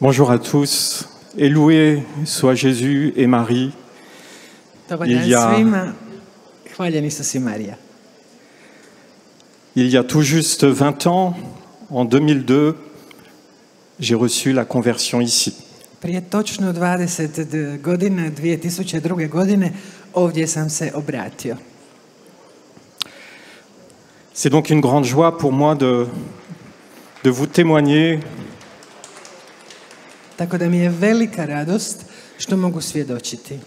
Bonjour à tous, et loué soit Jésus et Marie. Dobar dan svima, hvaljen Isus i Marija. Il y a tout juste 20 ans, en 2002, j'ai reçu la conversion ici. Prije točno 20 godina, 2002. godine, ovdje sam se obratio. C'est donc une grande joie pour moi de vous témoigner Tako da mi je velika radost što mogu svjedočiti.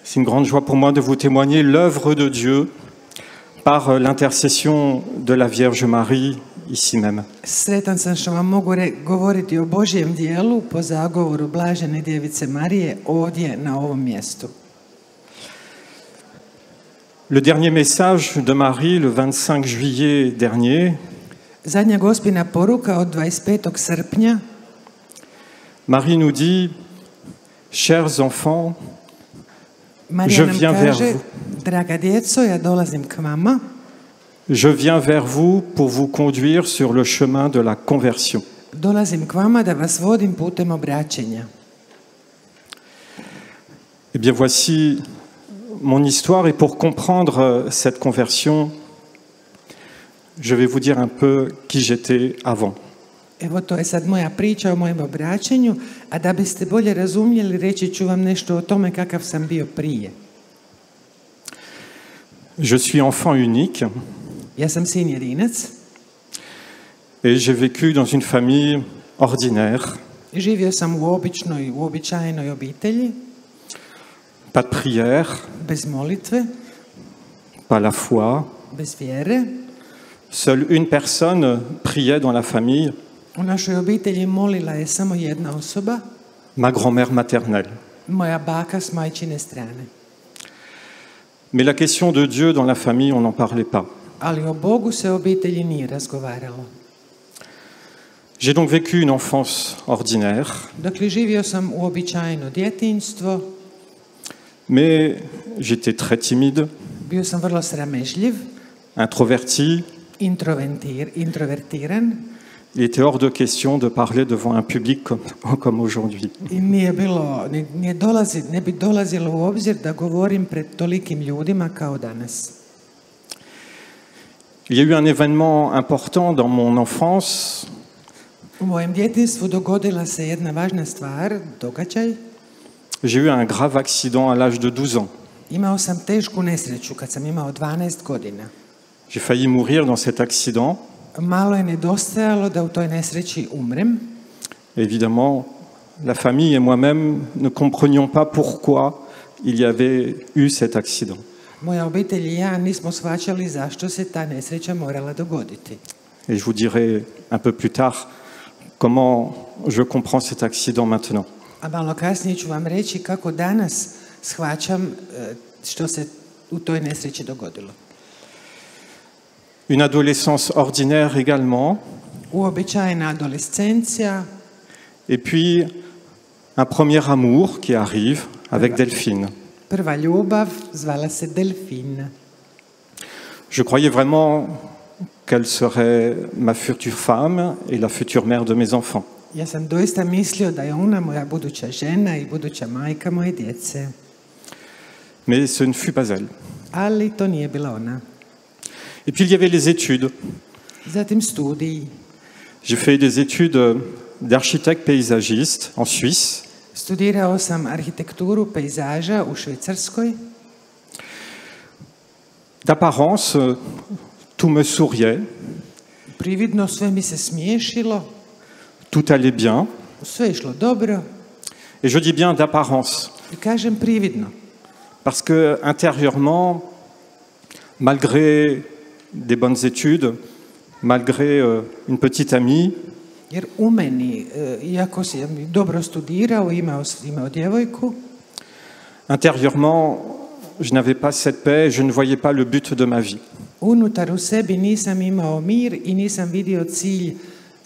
C'est une grande joie pour moi de vous témoigner l'œuvre de Dieu par l'intercession de la Vierge Marie, ici même. Sretan sam što vam mogu govoriti o Božjem dijelu po zagovoru Blažene Djevice Marije ovdje na ovom mjestu. Le dernier message de Marie, le 25 juillet dernier, Zadnja Gospina poruka od 25. srpnja, Marie nous dit, chers enfants, Marija je nam viens vers kaže, vous. draga djeco, ja dolazim k vama, Je viens vers vous pour vous conduire sur le chemin de la conversion. dolazim k vama da vas vodim putem obraćenja. Eh bien, voici mon histoire et pour comprendre cette conversion, je vais vous dire un peu qui j'étais avant. Evo to je sad moja priča o mojem obraćenju, a da biste bolje razumjeli, reći ću vam nešto o tome kakav sam bio prije. Je suis enfant unique Ja sam sin jedinac, et j'ai vécu dans une famille ordinaire, živio sam u uobičajenoj obitelji, pas de prière, bez molitve, pas la foi. bez vjere. Seule une personne priait dans la famille, U našoj obitelji molila je samo jedna osoba, ma grand-mère maternelle. moja baka s majčine strane. Mais la question de Dieu dans la famille, on n'en parlait pas. Ali o Bogu se u obitelji nije razgovaralo. J'ai donc vécu une enfance ordinaire, Dakle, živio sam uobičajeno djetinjstvo, mais j'étais très timide, bio sam vrlo sramežljiv, introverti. introvertiran Il était hors de question de parler devant un public comme aujourd'hui. i ne bi dolazilo u obzir da govorim pred tolikim ljudima kao danas. Il y a eu un événement important dans mon enfance, U mojem djetinjstvu dogodila se jedna važna stvar, događaj. j'ai eu un grave accident à l'âge de 12 ans. Imao sam tešku nesreću kad sam imao 12 godina. J'ai failli mourir dans cet accident. Malo je nedostajalo da u toj nesreći umrem. Évidemment, la famille et moi-même ne comprenions pas pourquoi il y avait eu cet accident. Moja obitelj i ja nismo shvaćali zašto se ta nesreća morala dogoditi. Et je vous dirai un peu plus tard comment je comprends cet accident maintenant. A malo kasnije ću vam reći kako danas shvaćam što se u toj nesreći dogodilo. Une adolescence ordinaire également, Uobičajena adolescencija, et puis un premier amour qui arrive avec Delphine. prva ljubav, zvala se Delfina. Je croyais vraiment qu'elle serait ma future femme et la future mère de mes enfants. Ja sam doista mislio da je ona moja buduća žena i buduća majka moje djece. Mais ce ne fut pas elle. Ali to nije bila ona. Et puis il y avait les études. Zatim studiji. J'ai fait des études d'architecte paysagiste en Suisse. Studirao sam arhitekturu pejzaža u Švicarskoj. D'apparence, tout me souriait, Prividno sve mi se smiješilo, tout allait bien. sve je išlo dobro. Et je dis bien d'apparence, I kažem prividno, parce que intérieurement, malgré des bonnes études, malgré une petite amie, jer u meni, iako sam dobro studirao, imao djevojku, intérieurement, je n'avais pas cette paix, je ne voyais pas le but de ma vie. unutar u sebi nisam imao mir i nisam vidio cilj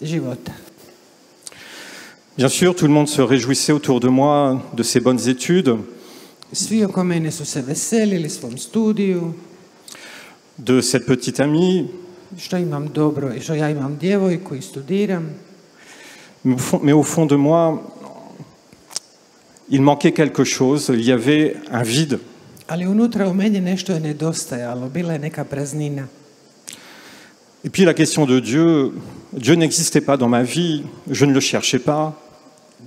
života. Bien sûr, tout le monde se réjouissait autour de moi de ces bonnes études, Svi oko mene su se veselili svom studiju, de cette petite amie, što imam dobro i što ja imam djevojku i studiram. mais au fond de moi, il manquait quelque chose, il y avait un vide. Ali unutra u meni nešto je nedostajalo, bila je neka praznina. Et puis la question de Dieu, Dieu n'existait pas dans ma vie, je ne le cherchais pas.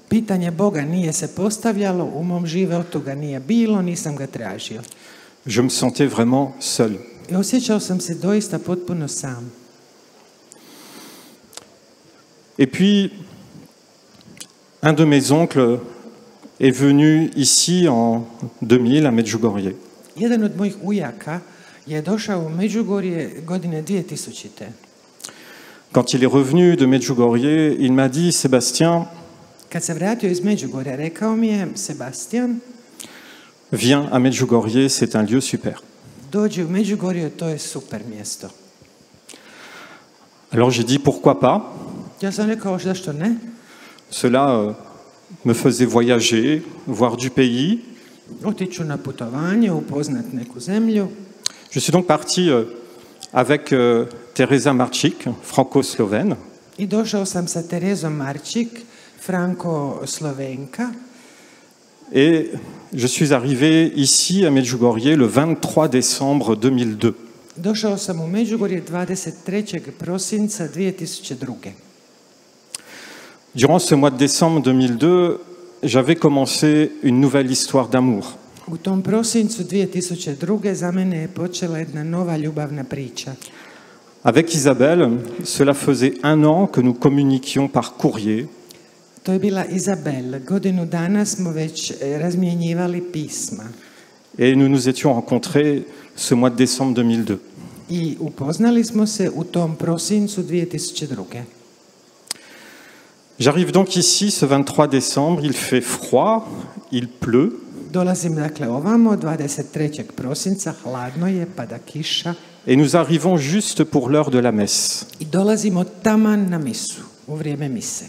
Pitanje Boga nije se postavljalo, u mom životu ga nije bilo, nisam ga tražio. Je me sentais vraiment seul. I osjećao sam se doista potpuno sam. Et puis, un de mes oncles est venu ici en 2000 à Medjugorje. Jedan od mojih ujaka je došao u Međugorje godine 2000. Quand il est revenu de Medjugorje, il m'a dit, Sébastien, Kad se vratio iz Međugorja, rekao mi je, Sebastian, viens à Medjugorje, c'est un lieu super. dođi u Međugorje, to je super mjesto. Alors j'ai dit, pourquoi pas? Ja sam rekao, zašto ne? Cela me faisait voyager, voir du pays. Otiću na putovanje, upoznat neku zemlju. Je suis donc parti avec Teresa Marčík, franco-slovène. I došao sam sa Terezom Marčík, franko-slovenka. Et je suis arrivé ici à Medjugorje le 23 décembre 2002. Došao sam u Međugorje 23. prosinca 2002. Durant ce mois de décembre 2002, j'avais commencé une nouvelle histoire d'amour. U tom prosincu 2002. za mene je počela jedna nova ljubavna priča. Avec Isabelle, cela faisait 1 an que nous communiquions par courrier. To je bila Izabel. Godinu dana smo već razmjenjivali pisma. Et nous nous étions rencontrés ce mois de décembre 2002. I upoznali smo se u tom prosincu 2002. J'arrive donc ici ce 23 décembre, il fait froid, il pleut. Dolazim dakle ovamo, 23. prosinca, hladno je, pada kiša. Et nous arrivons juste pour l'heure de la messe. I dolazimo taman na misu, u vrijeme mise.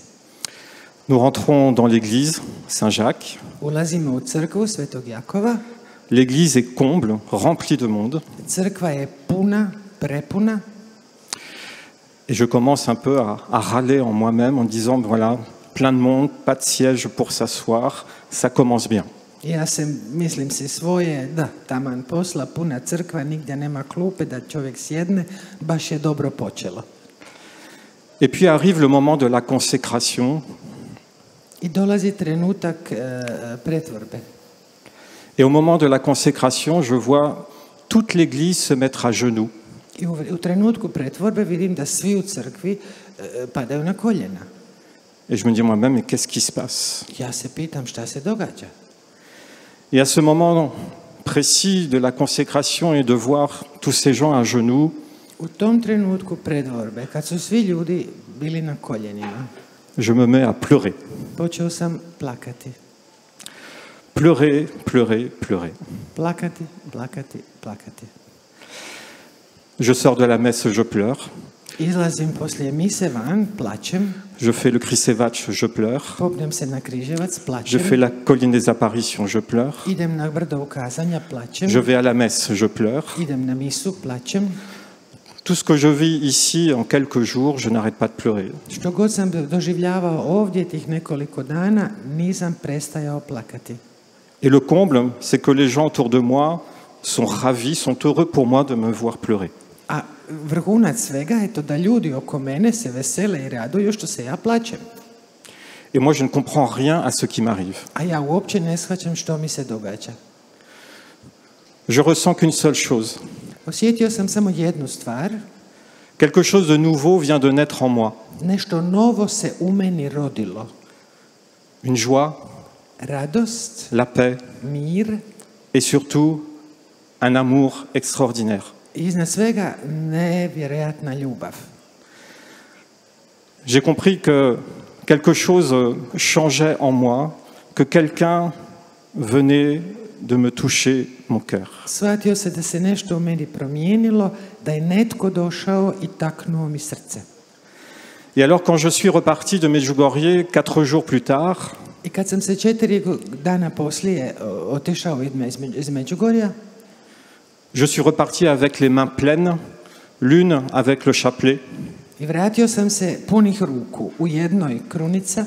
Nous rentrons dans l'église Saint-Jacques. Ulazimo u crkvu Svetog Jakova. L'église est comble, remplie de monde. Crkva je puna, prepuna. Et je commence un peu à râler en moi-même en disant, voilà, plein de monde, pas de siège pour s'asseoir, ça commence bien. Ja se, mislim si svoje, da, taman posla, puna crkva, nigdje nema klupe, da čovjek sjedne, baš je dobro počelo. Et puis arrive le moment de la consécration. I dolazi trenutak pretvorbe. Et au moment de la consécration, je vois toute l'église se mettre à genoux. I u trenutku pretvorbe vidim da svi u crkvi padaju na koljena. Et je me dis moi-même, mais qu'est-ce qui se passe? Ja se pitam šta se događa. Et à ce moment précis de la consécration et de voir tous ces gens à genoux, U tom trenutku pretvorbe, kad su svi ljudi bili na koljenima, je me mets à pleurer. počeo sam plakati. Pleurer, pleurer, pleurer. Plakati, plakati, plakati. Je sors de la messe, je pleure. Izlazim poslije mise van, plačem. Je fais le Krisevač, je pleure. Popnem se na križevac, Je plačem. fais la colline des apparitions, je pleure. Idem na brdo ukazanja, plačem. Je vais à la messe, je pleure. Idem na misu, plačem. Tout ce que je vis ici en quelques jours, je n'arrête pas de pleurer. Što god sam doživljavao ovdje tih nekoliko dana, nisam prestajao plakati. Et le comble, c'est que les gens autour de moi sont ravis, sont heureux pour moi de me voir pleurer. A vrhunac svega je to da ljudi oko mene se vesele i raduju što se ja plačem. Et moi, je ne comprends rien à ce qui m'arrive. A ja uopće ne shvaćam što mi se događa. Je ressens qu'une seule chose. Osjetio sam samo jednu stvar. Quelque chose de nouveau vient de naître en moi. Nešto novo se u meni rodilo. Une joie, Radost, la paix mir et surtout un amour extraordinaire. i iznad svega nevjerojatna ljubav. J'ai compris que quelque chose changeait en moi, que quelqu'un venait de me toucher mon cœur. Shvatio se da se nešto u meni promijenilo, da je netko došao i taknuo mi srce. Et alors quand je suis reparti de Medjugorje 4 jours plus tard, I kad sam se 4 dana poslije otišao iz Međugorja, je suis reparti avec les mains pleines, l'une avec le chapelet i vratio sam se punih ruku, u jednoj krunica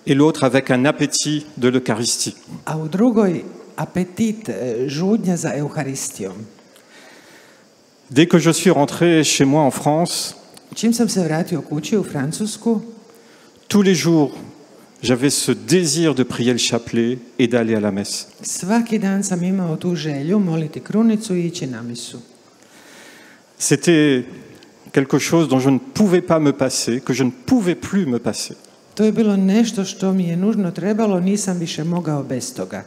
et l'autre avec un appétit de l'Eucharistie. a u drugoj apetit žudnja za Euharistijom. Dès que je suis rentré chez moi en France, Čim sam se vratio kući u Francusku, tous les jours, j'avais ce désir de prier le chapelet et d'aller à la messe. svaki dan sam imao tu želju moliti krunicu i ići na misu. C'était quelque chose dont je ne pouvais pas me passer, que je ne pouvais plus me passer. To je bilo nešto što mi je nužno trebalo, nisam više mogao bez toga.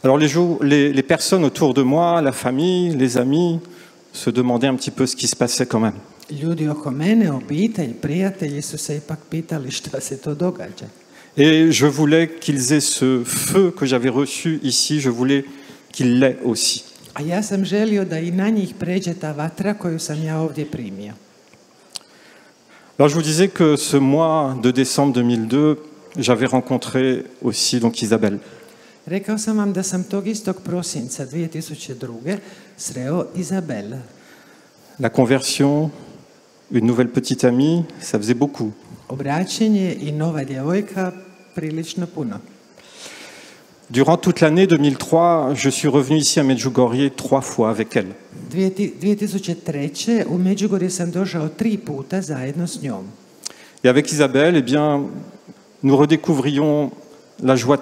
Alors les personnes autour de moi, la famille, les amis, se demandaient un petit peu ce qui se passait quand même. Ljudi oko mene, obitelj, prijatelji su se ipak pitali šta se to događa. Et je voulais qu'ils aient ce feu que j'avais reçu ici, je voulais qu'ils l'aient aussi. A ja sam želio da i na njih pređe ta vatra koju sam ja ovdje primio. Alors je vous disais que ce mois de décembre 2002, j'avais rencontré aussi donc Isabelle. Rekao sam vam da sam tog istog prosinca 2002. sreo Izabel. La conversion, une nouvelle petite amie, ça faisait beaucoup. Obraćenje i nova djevojka prilično puno. Durant toute l'année 2003, je suis revenu ici à Medjugorje 3 fois avec elle. 2003. u Međugorje sam došao 3 puta zajedno s njom. Et avec Isabelle, eh bien, nous redécouvrions la joie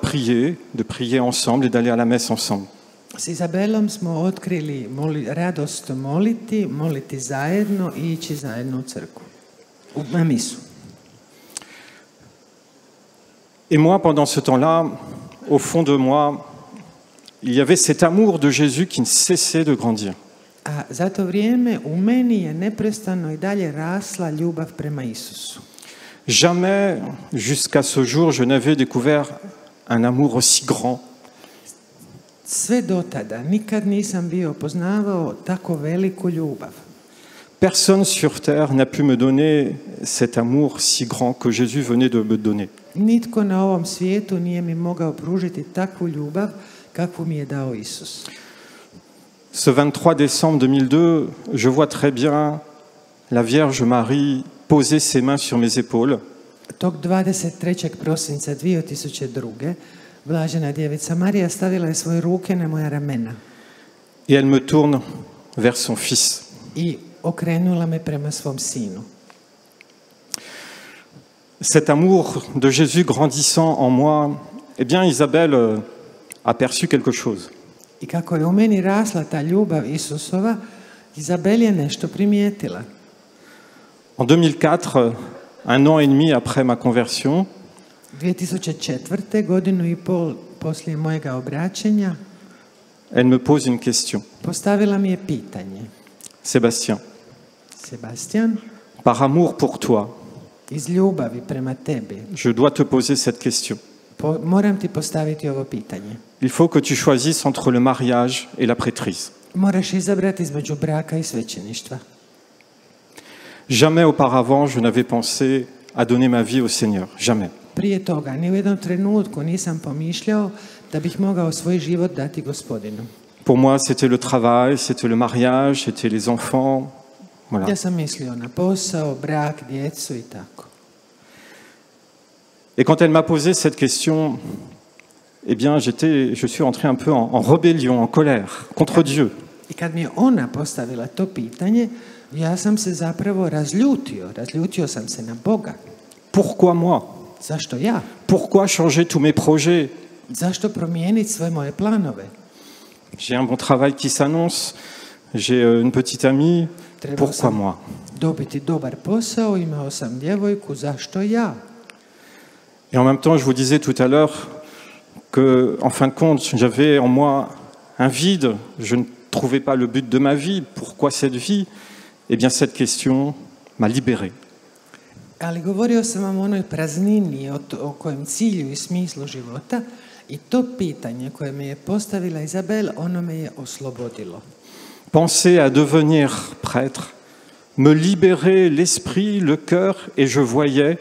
de prier ensemble et d'aller à la messe ensemble. S Izabelom smo otkrili radost moliti zajedno i ići zajedno u crkvu, na misu. Et moi, pendant ce temps-là, au fond de moi, il y avait cet amour de Jésus qui ne cessait de grandir. A za to vrijeme u meni je neprestano i dalje rasla ljubav prema Isusu. Jamais, jusqu'à ce jour, je n'avais découvert un amour aussi grand. Sve do tada nikad nisam bio poznavao tako veliku ljubav. Personne sur terre n'a pu me donner cet amour si grand que Jésus venait de me donner. Nitko na ovom svijetu nije mi mogao pružiti takvu ljubav kakvu mi je dao Isus. Ce 23 décembre 2002, je vois très bien la Vierge Marie poser ses mains sur mes épaules. Tog 23. prosinca 2002. Blažena djevica Marija stavila je svoje ruke na moja ramena. Et elle me tourne vers son fils. I okrenula me prema svom sinu. Cet amour de Jésus grandissant en moi, eh bien Isabelle a perçu quelque chose. I kako je u meni rasla ta ljubav Isusova, Izabel je nešto primijetila. En 2004, un an et demi après ma conversion, 2004. godinu i pol poslije mojega obraćenja, elle me pose une question. postavila mi je pitanje. Sébastien, Sebastian, par amour pour toi, iz ljubavi prema tebi, je dois te poser cette question. moram ti postaviti ovo pitanje. Il faut que tu choisisses entre le mariage et la prêtrise. Moraš izabrati između braka i svećeništva. Jamais auparavant, je n'avais pensé à donner ma vie au Seigneur. Jamais. Prije toga, ni u jednom trenutku nisam pomišljao da bih mogao svoj život dati Gospodinu. Pour moi, c'était le travail, c'était le mariage, c'était les enfants. Voilà. Ja sam mislio na posao, brak, djecu i tako. Et quand elle m'a posé cette question, eh bien, je suis entré un peu en rébellion, en colère contre Dieu. I kad mi je ona postavila to pitanje, ja sam se zapravo razljutio. Razljutio sam se na Boga. Pourquoi moi? Zašto ja? Pourquoi changer tous mes projets? Zašto promijeniti sve moje planove? J'ai un bon travail qui s'annonce, j'ai une petite amie, pourquoi moi? Dobiti dobar posao, imao sam djevojku, zašto ja? Et en même temps, je vous disais tout à l'heure que, en fin de compte, j'avais en moi un vide, je ne trouvais pas le but de ma vie, pourquoi cette vie? Eh bien, cette question m'a libéré. Ali govorio sam vam o onoj praznini, o kojem cilju i smislu života, i to pitanje koje me je postavila Izabel, ono me je oslobodilo. Penser à devenir prêtre, me libérer l'esprit, le cœur, et je voyais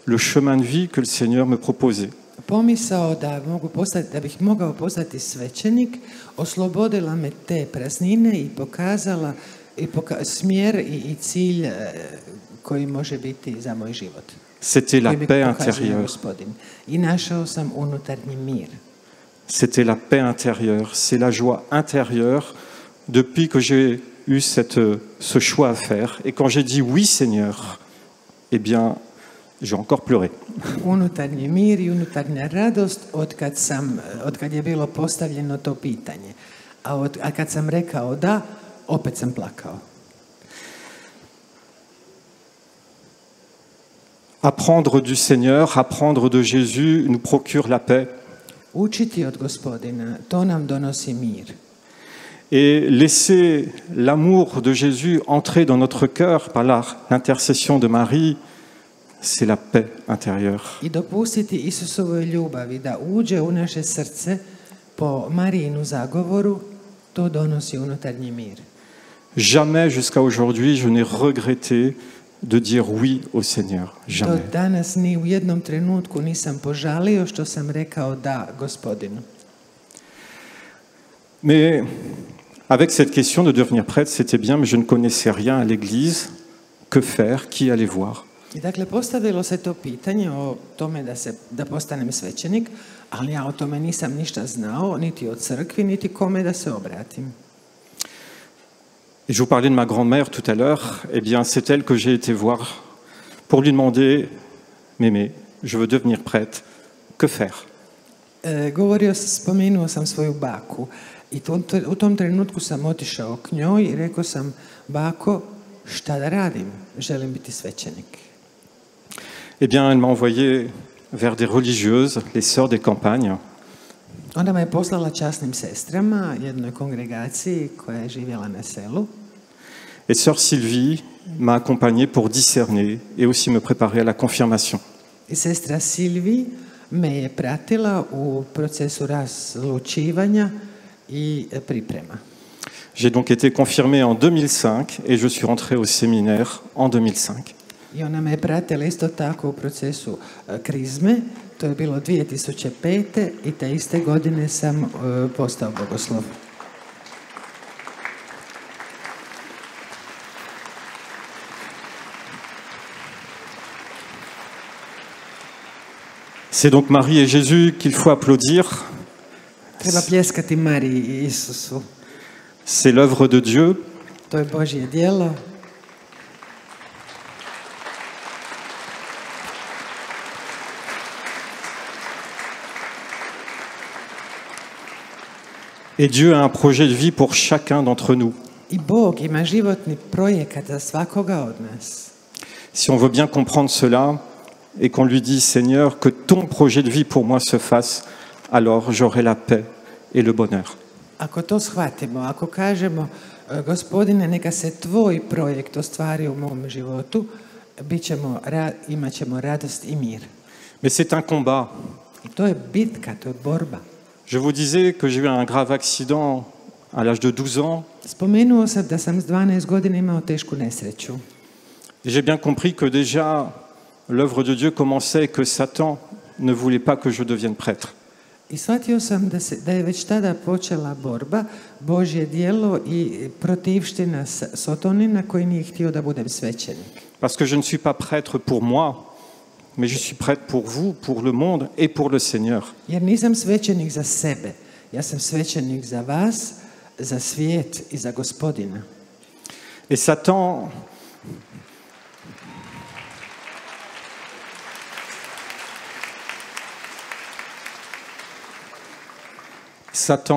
le chemin de vie que le Seigneur me proposait. Pomisao da bih mogao postati svećenik, oslobodila me te praznine i pokazala smjer i cilj koji može biti za moj život. C'était la koji mi paix pokazuje intérieure. Gospodin. I našao sam unutarnji mir. C'était la paix intérieure, c'est la joie intérieure depuis que j'ai eu ce choix à faire. Et quand j'ai dit oui Seigneur, eh bien, j'ai encore pleuré. Unutarnji mir i unutarnja radost od kad je bilo postavljeno to pitanje. A kad sam rekao da, opet sam plakao. Apprendre du Seigneur, apprendre de Jésus nous procure la paix. Učiti od Gospodina, to nam donosi mir. Et laisser l'amour de Jésus entrer dans notre cœur par l'intercession de Marie, c'est la paix intérieure. I dopustiti Isusovoj ljubavi da uđe u naše srce po Marijinu zagovoru, to donosi unutarnji mir. Jamais jusqu'à aujourd'hui je n'ai regretté de dire oui au Seigneur. Do Jamais. danas ni u jednom trenutku nisam požalio što sam rekao da Gospodinu. Mais avec cette question de devenir prêtre, c'était bien, mais je ne connaissais rien à l'Église. Que faire? Qui aller voir? I dakle, postavilo se to pitanje o tome da postanem svećenik, ali ja o tome nisam ništa znao, niti o crkvi, niti kome da se obratim. Et je vous parlais de ma grand-mère tout à l'heure. Eh bien, c'est elle que j'ai été voir pour lui demander, Mémé, je veux devenir prêtre. Que faire? Spomenuo sam svoju baku i u tom trenutku sam otišao k njoj i rekao sam, bako, šta da radim? Želim biti svećenik. Eh bien, elle m'a envoyé vers des religieuses, les sœurs des campagnes. Onda me je poslala časnim sestrama, jednoj kongregaciji koja je živjela na selu. Et sœur Sylvie m'a accompagné pour discerner et aussi me préparer à la confirmation. I sestra Silvi me je pratila u procesu razlučivanja i priprema. J'ai donc été confirmé en 2005 et je suis rentré au séminaire en 2005. I ona me je pratila isto tako u procesu krizme. To je bilo 2005. i te iste godine sam postao bogoslov. C'est donc Marie et Jésus qu'il faut applaudir. Treba pljeskati Mariji i Isusu. C'est l'œuvre de Dieu. To je Božje djelo. Et Dieu a un projet de vie pour chacun d'entre nous. I Bog ima životni projekat za svakoga od nas. Si on veut bien comprendre cela et qu'on lui dit, Seigneur, que ton projet de vie pour moi se fasse, alors j'aurai la paix et le bonheur. Ako to shvatimo, ako kažemo, Gospodine, neka se tvoj projekt ostvari u mom životu, imat ćemo radost i mir. Mais c'est un combat. I to je bitka, to je borba. Je vous disais que j'ai eu un grave accident à l'âge de 12 ans. Spomenuo sam da sam s 12 godina imao tešku nesreću. Et j'ai bien compris que déjà l'œuvre de Dieu commençait et que Satan ne voulait pas que je devienne prêtre. I shvatio sam da je već tada počela borba, Božje djelo i protivština Sotonina koji nije htio da budem svećenik. Parce que je ne suis pas prêtre pour moi, mais je suis prêtre pour vous, pour le monde et pour le Seigneur. Jer nisam svećenik za sebe, ja sam svećenik za vas, za svijet i za Gospodina. Et Satan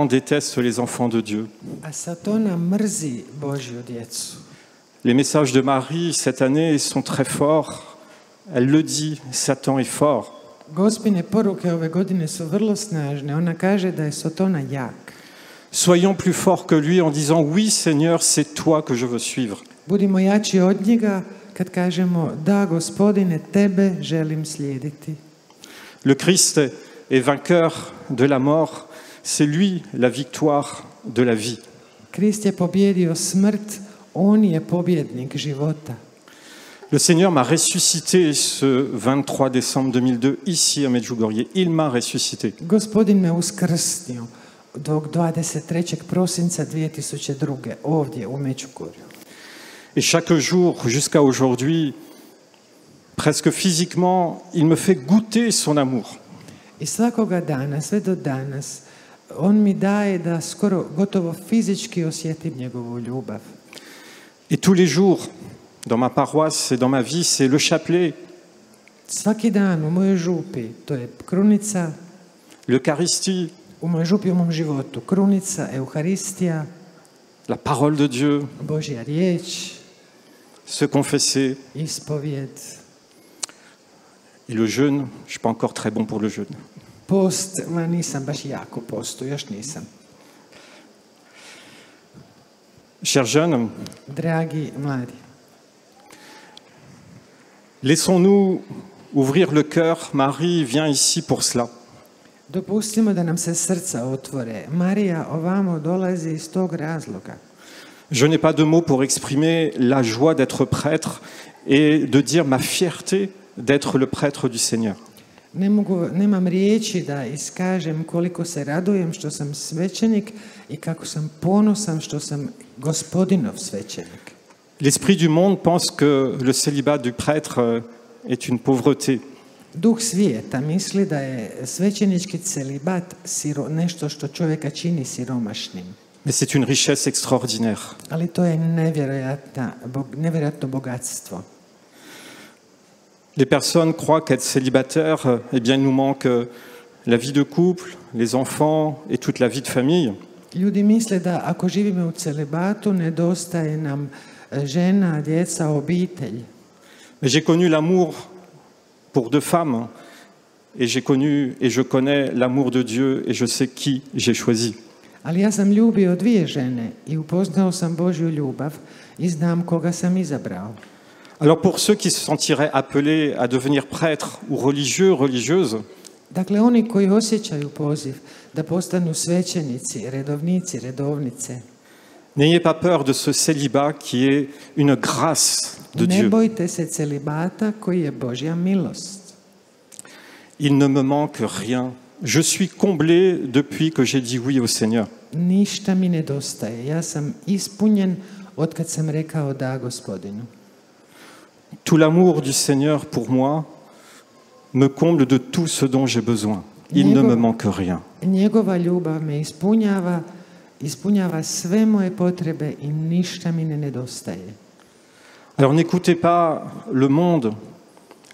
déteste les enfants de Dieu. A Satana mrzi Božju djecu. Les messages de Marie cette année sont très forts. Elle le dit, Satan est fort. Gospine poruke ove godine su vrlo snažne. Ona kaže da je Satana jak. Soyons plus forts que lui en disant oui Seigneur, c'est toi que je veux suivre. Budimo jači od njega kad kažemo da Gospodine, tebe želim slijediti. Le Christ est vainqueur de la mort, c'est lui la victoire de la vie. Krist je pobjedio smrt, on je pobjednik života. Le Seigneur m'a ressuscité ce 23 décembre 2002 ici à Medjugorje. Il m'a ressuscité. Gospodin me uskrsnio dok 23. prosinca 2002. ovdje u Međugorju. Et chaque jour jusqu'à aujourd'hui, presque physiquement, il me fait goûter son amour. I svakoga dana, sve do danas, on mi daje da skoro gotovo fizički osjetim njegovu ljubav. Et tous les jours, dans ma paroisse et dans ma vie, c'est le chapelet, Svaki dan u mojoj župi, to je krunica, l'Eucharistie, u mojoj župi u mom životu, krunica, Euharistija, la parole de Dieu, Božja riječ, se confesser. ispovjed. Et le jeûne, je ne suis pas encore très bon pour le jeûne. Post, ma nisam baš jako postu, još nisam. Chers jeunes, Dragi mladi, laissons-nous ouvrir le cœur. Marie vient ici pour cela. dopustimo da nam se srca otvore. Marija ovamo dolazi iz tog razloga. Je n'ai pas de mots pour exprimer la joie d'être prêtre et de dire ma fierté d'être le prêtre du Seigneur. Nemam riječi da iskažem koliko se radujem što sam svećenik i kako sam ponosan što sam Gospodinov svećenik. L'esprit du monde pense que le célibat du prêtre est une pauvreté. Duh svijeta misli da je svećenički celibat nešto što čovjeka čini siromašnim. Mais c'est une richesse extraordinaire. Ali to je nevjerojatno bogatstvo. Les personnes croient qu'être célibataire, eh bien, il nous manque la vie de couple, les enfants et toute la vie de famille. Ljudi misle da ako živimo u celibatu nedostaje nam žena, djeca, obitelj. Mais j'ai connu l'amour pour deux femmes et j'ai connu et je connais l'amour de Dieu et je sais qui j'ai choisi. Ali ja sam ljubio dvije žene i upoznao sam Božju ljubav i znam koga sam izabrao. Alors pour ceux qui se sentiraient appelés à devenir prêtres ou religieux, religieuses, Dakle, oni koji osjećaju poziv da postanu svećenici, redovnici, redovnice, n'ayez pas peur de ce célibat qui est une grâce de ne Dieu. bojte se celibata koji je Božja milost. Il ne me manque rien. Je suis comblé depuis que j'ai dit oui au Seigneur. Ništa mi nedostaje. Ja sam ispunjen od kad sam rekao da Gospodinu. Tout l'amour du Seigneur pour moi me comble de tout ce dont j'ai besoin. Il ne me manque rien. Njegova ljubav me ispunjava sve moje potrebe i ništa mi ne nedostaje. Alors n'écoutez pas le monde,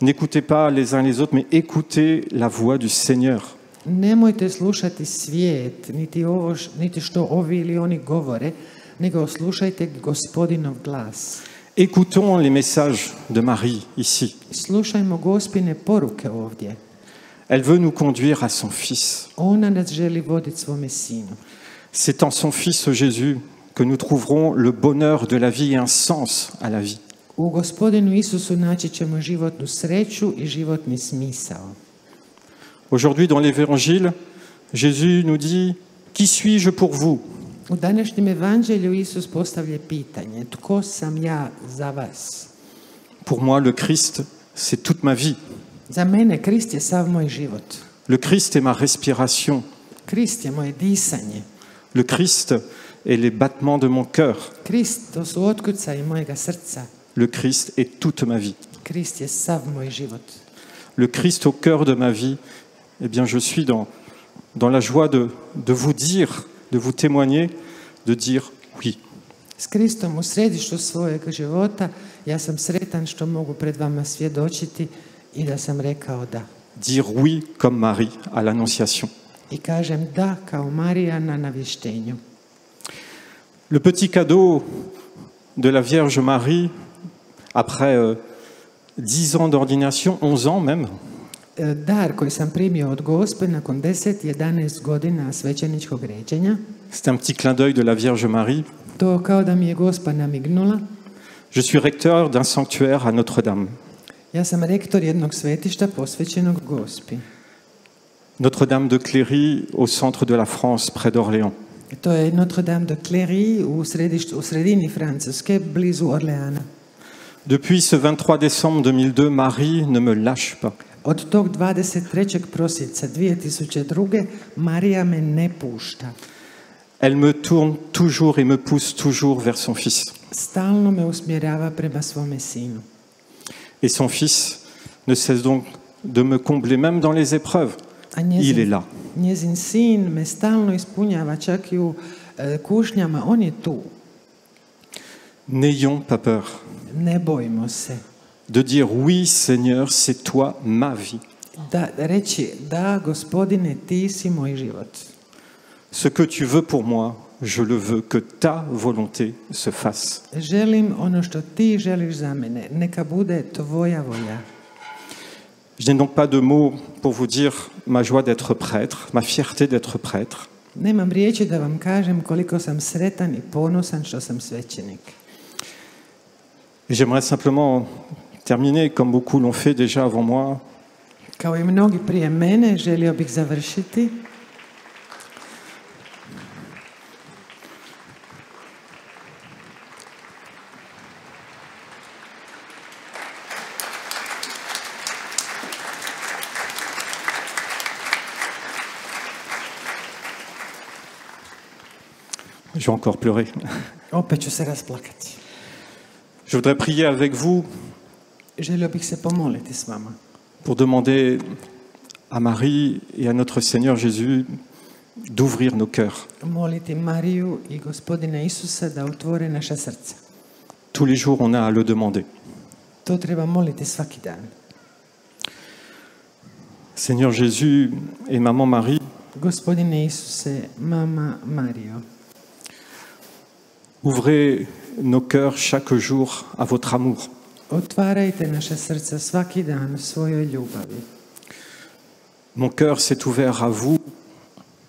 n'écoutez pas les uns les autres, mais écoutez la voix du Seigneur. Nemojte slušati svijet, niti što ovi ili oni govore, nego slušajte Gospodinov glas. Écoutons les messages de Marie ici. Slušajmo Gospine poruke ovdje. Elle veut nous conduire à son Fils. Ona nas želi voditi svome sinu. C'est en son Fils Jésus que nous trouverons le bonheur de la vie et un sens à la vie. U Gospodinu Isusu naći ćemo životnu sreću i životni smisao. Aujourd'hui, dans l'Évangile, Jésus nous dit « Qui suis-je pour vous ?» U današnjem evanđelju Isus postavlja pitanje: tko sam ja za vas? Pour moi, le Christ, c'est toute ma vie. Za mene Krist je sav moj život. Le Christ est ma respiration. Krist je moje disanje. Le Christ est les battements de mon cœur. Krist, to su otkucaji mojega srca. Le Christ est toute ma vie. Krist je sav moj život. Le Christ au cœur de ma vie, eh bien, je suis dans la joie de vous dire, de vous témoigner, de dire oui. S Kristom u središtu svojeg života ja sam sretan što mogu pred vama svjedočiti i da sam rekao da. Dire oui comme Marie à l'Annonciation. I kažem da kao Marija na navještenju. Le petit cadeau de la Vierge Marie, après 10 ans d'ordination, 11 ans même, Dar koji sam primio od Gospe nakon 10-11 godina svećeničkog ređenja, c'est un petit clin d'œil de la Vierge Marie. to kao da mi je Gospa namignula. Je suis recteur d'un sanctuaire à Notre-Dame. Ja sam rektor jednog svetišta posvećenog Gospi. Notre-Dame de Cléry, au centre de la France, près d'Orléans. To je Notre-Dame de Cléry u sredini Francuske, blizu Orleana. Depuis ce 23 décembre 2002, Marie ne me lâche pas. Od tog 23. prosinca 2002. Marija me ne pušta. Elle me tourne toujours et me pousse toujours vers son Fils. Stalno me usmjerava prema svome sinu. Et son Fils, ne cesse donc de me combler, même dans les épreuves. A Il est là. njezin sin me stalno ispunjava, čak i u kušnjama, on je tu. N'ayons pas peur Ne bojimo se. de dire oui, Seigneur, c'est toi ma vie. Da reći, da, Gospodine, ti si moj život. Ce que tu veux pour moi, je le veux, que ta volonté se fasse. Želim ono što ti želiš za mene. Neka bude tvoja volja. Je n'ai donc pas de mots pour vous dire ma joie d'être prêtre, ma fierté d'être prêtre. Nemam riječi da vam kažem koliko sam sretan i ponosan što sam svećenik. Et j'aimerais simplement terminer, comme beaucoup l'ont fait déjà avant moi, Kao i mnogi prije mene, želio bih završiti je vais encore pleurer. opet ću se rasplakati. Je voudrais prier avec vous Želio bih se pomoliti s vama. pour demander à Marie et à notre Seigneur Jésus d'ouvrir nos cœurs. Moliti Mariju i Gospodina Isusa da otvore naša srca. Tous les jours, on a à le demander. To treba moliti svaki dan. Seigneur Jésus et Maman Marie, Gospodine Isuse, mama Marijo, ouvrez nos cœurs chaque jour à votre amour. otvarajte naša srca svaki dan svojoj ljubavi. Mon cœur s'est ouvert à vous.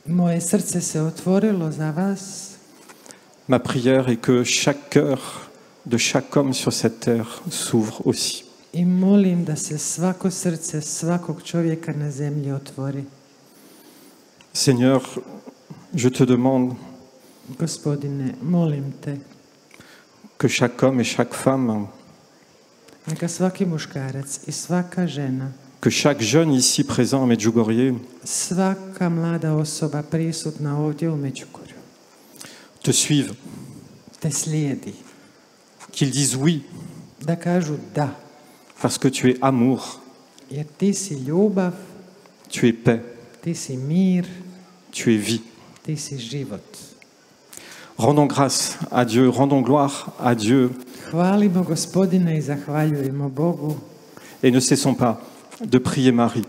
Moje srce se otvorilo za vas. Ma prière est que chaque cœur de chaque homme sur cette terre s'ouvre aussi. I molim da se svako srce svakog čovjeka na zemlji otvori. Seigneur, je te demande Gospodine, molim te, que chaque homme et chaque femme, neka svaki muškarac i svaka žena, que chaque jeune ici présent à Medjugorje svaka mlada osoba prisutna ovdje u Međugorju te suive, te slijedi, qu'ils disent oui, da kažu da, parce que tu es amour, jer ti si ljubav, tu es paix, ti si mir, tu es vie. ti si život. Rendons grâce à Dieu, rendons gloire à Dieu Hvalimo Gospodina i zahvaljujemo Bogu et ne cessons pas de prier Marie.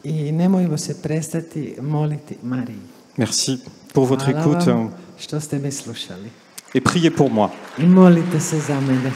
i nemojmo se prestati moliti Mariji. Merci pour votre Hvala écoute vam što ste me slušali. et priez pour moi. I molite se za mene.